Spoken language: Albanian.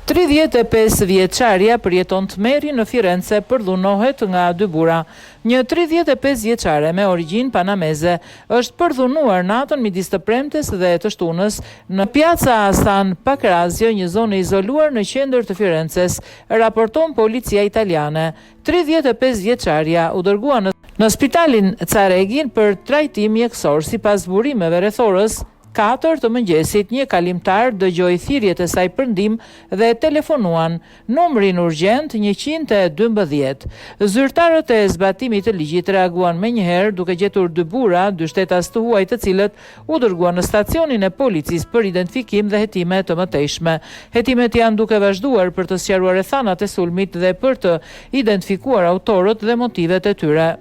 35 vjeçaria përjeton tmerri në Firenze për dhunohet nga dy burra. Një 35 vjeçare me origjinë panameze është përdhunuar natën midis të premtes dhe të shtunës në Piazza San Pancrazio, një zonë izoluar në qendër të Firenzes, raporton policia italiane. 35 vjeçaria u dërgua në spitalin Caregin për trajtim mjekësor. Sipas burimeve rreth orës 4 të mëngjesit, një kalimtar dëgjoi thirrjet e saj për ndihmë dhe telefonuan numrin urgjent 112. Zyrtarët e zbatimit të ligjit reaguan menjëherë duke gjetur dy burra, dy shtetas të huaj, të cilët u dërguan në stacionin e policisë për identifikim dhe hetime të mëtejshme. Hetimet janë duke vazhduar për të sqaruar rrethanat e sulmit dhe për të identifikuar autorët dhe motivet e tyre.